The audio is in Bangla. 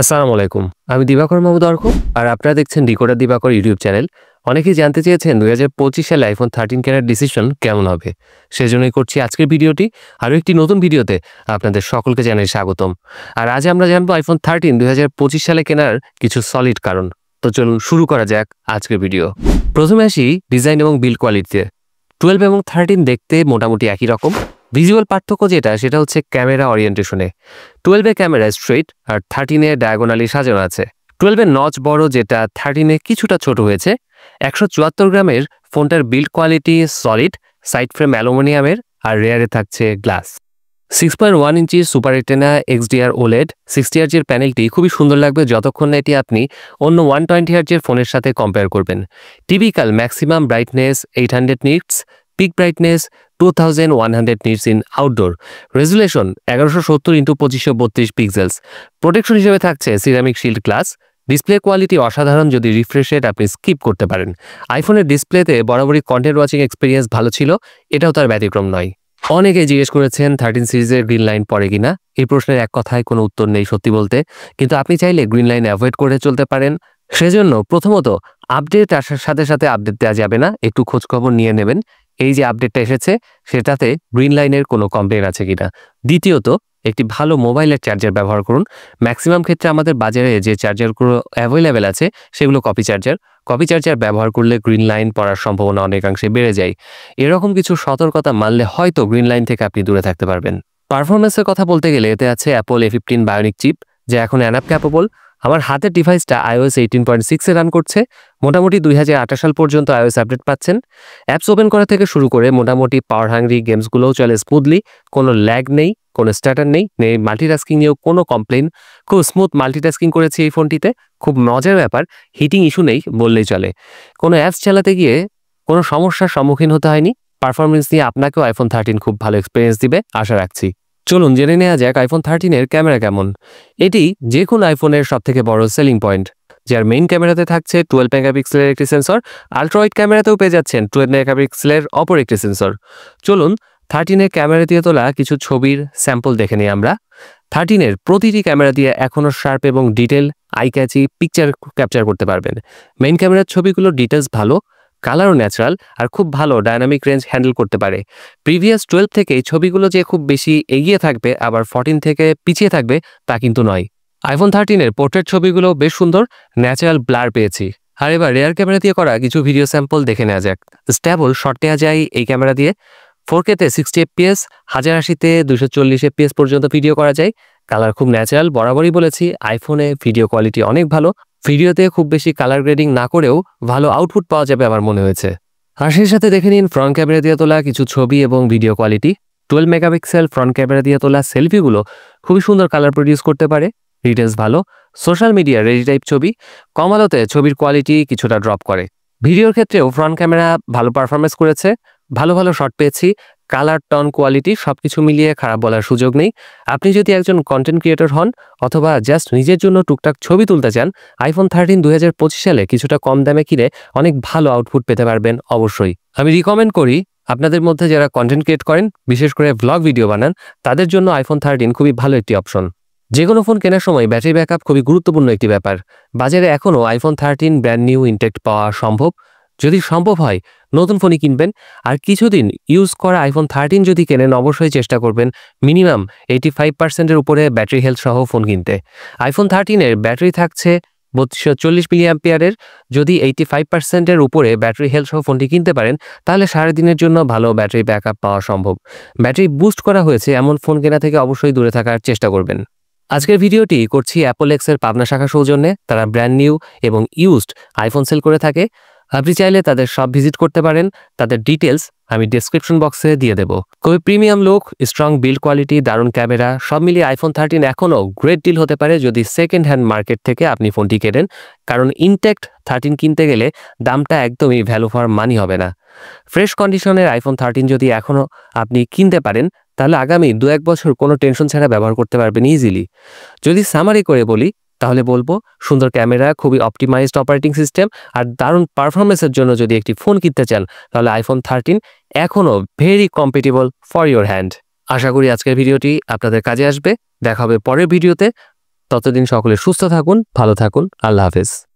আসসালামু আলাইকুম। আমি দিবাকর মাহমুদ অর্ক আর আপনারা দেখছেন ডিকোডার দিবাকর ইউটিউব চ্যানেল। অনেকেই জানতে চেয়েছেন ২০২৫ সালে iPhone 13 কেনার ডিসিশন কেমন হবে? সেজন্যই করছি আজকের ভিডিওটি। আরও একটি নতুন ভিডিওতে আপনাদের সকলকে জানাই স্বাগতম। আর আজ আমরা জানবো iPhone 13 ২০২৫ সালে কেনার কিছু সলিড কারণ। তো চলুন শুরু করা যাক আজকের ভিডিও। প্রথমে আসি ডিজাইন এবং বিল্ড কোয়ালিটিতে। 12 এবং 13 দেখতে মোটামুটি একই রকম। ভিজুয়াল পার্থক্য সেটা হচ্ছে ক্যামেরা ওরিয়েন্টেশনে। 12 এ ক্যামেরা স্ট্রেইট আর 13 এ ডায়াগোনালি সাজানো আছে। 12 এর নচ বড়, যেটা 13 এ কিছুটা ছোট হয়েছে। 174 গ্রামের ফোনটার build quality solid, side frame অ্যালুমিনিয়ামের আর রেয়ারে থাকছে গ্লাস। 6.1 ইঞ্চি সুপার রেটিনা XDR OLED 60 হার্জের প্যানেলটি খুবই সুন্দর লাগবে যতক্ষণ না এটি আপনি অন্য 120 হার্জের ফোনের সাথে কম্পেয়ার করবেন। Typical maximum brightness 800 nits, pick brightness 2100 nits in outdoor, resolution 1170x2532 pixels. Protection হিসেবে থাকছে ceramic shield glass. Display quality অসাধারণ, যদি রিফ্রেশ রেট আপনি স্কিপ করতে পারেন। আইফোনের ডিসপ্লেতে বরাবরই কন্টেন্ট ওয়াচিং এক্সপিরিয়েন্স ভালো ছিল, এটাও তার ব্যতিক্রম নয়। অনেকেই জিজ্ঞেস করেছেন 13 সিরিজের গ্রিন লাইন পড়ে কিনা। এই প্রশ্নের এক কথায় কোনো উত্তর নেই সত্যি বলতে, কিন্তু আপনি চাইলে গ্রিন লাইন অ্যাভয়েড করে চলতে পারেন। সেজন্য প্রথমত আপডেট আসার সাথে সাথে আপডেট দেওয়া যাবে না, একটু খোঁজখবর নিয়ে নেবেন এই যে আপডেটটা এসেছে সেটাতে গ্রিন লাইনের কোনো কমপ্লেন আছে কিনা। দ্বিতীয়ত একটি ভালো মোবাইলের চার্জার ব্যবহার করুন। ম্যাক্সিমাম ক্ষেত্রে আমাদের বাজারে যে চার্জারগুলো অ্যাভেলেবেল আছে সেগুলো কপি চার্জার ব্যবহার করলে গ্রিন লাইন পড়ার সম্ভাবনা অনেকাংশে বেড়ে যায়। এরকম কিছু সতর্কতা মানলে হয়তো গ্রিন লাইন থেকে আপনি দূরে থাকতে পারবেন। পারফরমেন্সের কথা বলতে গেলে এতে আছে অ্যাপল A15 বায়োনিক চিপ, যা এখন অ্যানাপ ক্যাপেবল। আমার হাতের ডিভাইসটা iOS 18.6 এ রান করছে। মোটামুটি 2028 সাল পর্যন্ত iOS আপডেট পাচ্ছেন। অ্যাপস ওপেন করা থেকে শুরু করে মোটামুটি পাওয়ার হাংরি গেমসগুলোও চলে স্মুথলি, কোনো ল্যাগ নেই, কোনো স্ট্যাটার নেই, মাল্টিটাস্কিং নিয়েও কোনো কমপ্লেন। খুব স্মুথ মাল্টিটাস্কিং করেছি এই ফোনটিতে। খুব মজার ব্যাপার, হিটিং ইস্যু নেই বললেই চলে। কোনো অ্যাপস চালাতে গিয়ে কোনো সমস্যার সম্মুখীন হতে হয়নি। পারফরমেন্স নিয়ে আপনাকেও iPhone 13 খুব ভালো এক্সপিরিয়েন্স দিবে আশা রাখছি। চলুন জেনে নেওয়া যাক iPhone 13 এর ক্যামেরা কেমন। এটি যে কোনো আইফোনের সবথেকে বড় সেলিং পয়েন্ট, যার মেইন ক্যামেরাতে থাকছে 12 মেগাপিক্সেলের একটি সেন্সর। আলট্রা ওয়াইড ক্যামেরাতেও পেয়ে যাচ্ছেন 12 মেগাপিক্সেলের অপর একটি সেন্সর। চলুন 13 এর ক্যামেরা দিয়ে তোলা কিছু ছবির স্যাম্পল দেখে নিই আমরা। 13 এর প্রতিটি ক্যামেরা দিয়ে এখনও শার্প এবং detail eye catchy picture capture করতে পারবেন। মেইন ক্যামেরার ছবিগুলোর ডিটেলস ভালো, কালারও ন্যাচারাল আর খুব ভালো ডায়নামিক রেঞ্জ হ্যান্ডেল করতে পারে। প্রিভিয়াস 12 থেকে এই ছবিগুলো যে খুব বেশি এগিয়ে থাকবে আবার 14 থেকে পিছিয়ে থাকবে তা কিন্তু নয়। iPhone 13 এর পোর্ট্রেট ছবিগুলো বেশ সুন্দর, ন্যাচারাল ব্লার পেয়েছি। আর এবার রেয়ার ক্যামেরা দিয়ে করা কিছু ভিডিও স্যাম্পল দেখে নেওয়া যাক। স্ট্যাবল শট নেওয়া যায় এই ক্যামেরা দিয়ে। 4K-তে 60 fps, 1080-তে 240 fps পর্যন্ত ভিডিও করা যায়। কালার খুব ন্যাচারাল, বরাবরই বলেছি আইফোনে ভিডিও কোয়ালিটি অনেক ভালো। ভিডিওতে খুব বেশি কালার গ্রেডিং না করেও ভালো আউটপুট পাওয়া যাবে আমার মনে হয়েছে। আর সেই সাথে দেখে নিন ফ্রন্ট ক্যামেরা দিয়ে তোলা কিছু ছবি এবং video quality. 12 megapixel front camera দিয়ে তোলা সেলফিগুলো খুবই সুন্দর কালার প্রডিউস করতে পারে, ডিটেলস ভালো। সোশ্যাল মিডিয়া রেডি টাইপ ছবি, কম আলোতে ছবির কোয়ালিটি কিছুটা ড্রপ করে। ভিডিওর ক্ষেত্রেও ফ্রন্ট ক্যামেরা ভালো পারফরমেন্স করেছে, ভালো শট পেয়েছি। কালার টন কোয়ালিটি সবকিছু মিলিয়ে খারাপ বলার সুযোগ নেই। আপনি যদি একজন কন্টেন্ট ক্রিয়েটর হন অথবা জাস্ট নিজের জন্য টুকটাক ছবি তুলতে চান, iPhone 13 2025 সালে কিছুটা কম দামে কিনে অনেক ভালো আউটপুট পেতে পারবেন অবশ্যই। আমি রিকমেন্ড করি আপনাদের মধ্যে যারা কন্টেন্ট ক্রিয়েট করেন, বিশেষ করে ভ্লগ ভিডিও বানান, তাদের জন্য iPhone 13 খুবই ভালো একটি অপশন। যে কোনো ফোন কেনার সময় ব্যাটারি ব্যাকআপ খুবই গুরুত্বপূর্ণ একটি ব্যাপার। বাজারে এখনও iPhone 13 ব্র্যান্ড নিউ ইনটেক্ট পাওয়া সম্ভব। যদি সম্ভব হয় নতুন ফোনই কিনবেন। আর কিছুদিন ইউজ করা iPhone 13 যদি কেনেন অবশ্যই চেষ্টা করবেন মিনিমাম 85%-এর উপরে ব্যাটারি হেলথ সহ ফোন কিনতে। iPhone 13 এর ব্যাটারি থাকছে 3240 mAh-এর। যদি 85%-এর উপরে ব্যাটারি হেলথ সহ ফোনটি কিনতে পারেন তাহলে সারাদিনের জন্য ভালো ব্যাটারি ব্যাকআপ পাওয়া সম্ভব। ব্যাটারি বুস্ট করা হয়েছে এমন ফোন কেনা থেকে অবশ্যই দূরে থাকার চেষ্টা করবেন। আজকের ভিডিওটি করছি অ্যাপল এক্সের পাবনা শাখা সৌজন্যে। তারা ব্র্যান্ড নিউ এবং ইউজড আইফোন সেল করে থাকে। আপনি চাইলে তাদের সব ভিজিট করতে পারেন। তাদের ডিটেলস আমি ডেসক্রিপশন বক্সে দিয়ে দেবো। খুবই premium look, strong build quality, দারুণ ক্যামেরা, সব মিলিয়ে iPhone 13 এখনও গ্রেট ডিল হতে পারে যদি সেকেন্ড হ্যান্ড মার্কেট থেকে আপনি ফোনটি কেনেন। কারণ ইনটেক্ট 13 কিনতে গেলে দামটা একদমই ভ্যালু ফর মানি হবে না। ফ্রেশ কন্ডিশনের iPhone 13 যদি এখনও আপনি কিনতে পারেন তাহলে আগামী 2-1 বছর কোনো টেনশন ছাড়া ব্যবহার করতে পারবেন ইজিলি। যদি সামারি করে বলি তাহলে বলবো সুন্দর ক্যামেরা, খুবই অপটিমাইজড অপারেটিং সিস্টেম আর দারুণ পারফরমেন্সের জন্য যদি একটি ফোন কিনতে চান তাহলে iPhone 13 এখনও very compatible for your hand. আশা করি আজকের ভিডিওটি আপনাদের কাজে আসবে। দেখা হবে পরের ভিডিওতে। ততদিন সকলে সুস্থ থাকুন, ভালো থাকুন। আল্লাহ হাফেজ।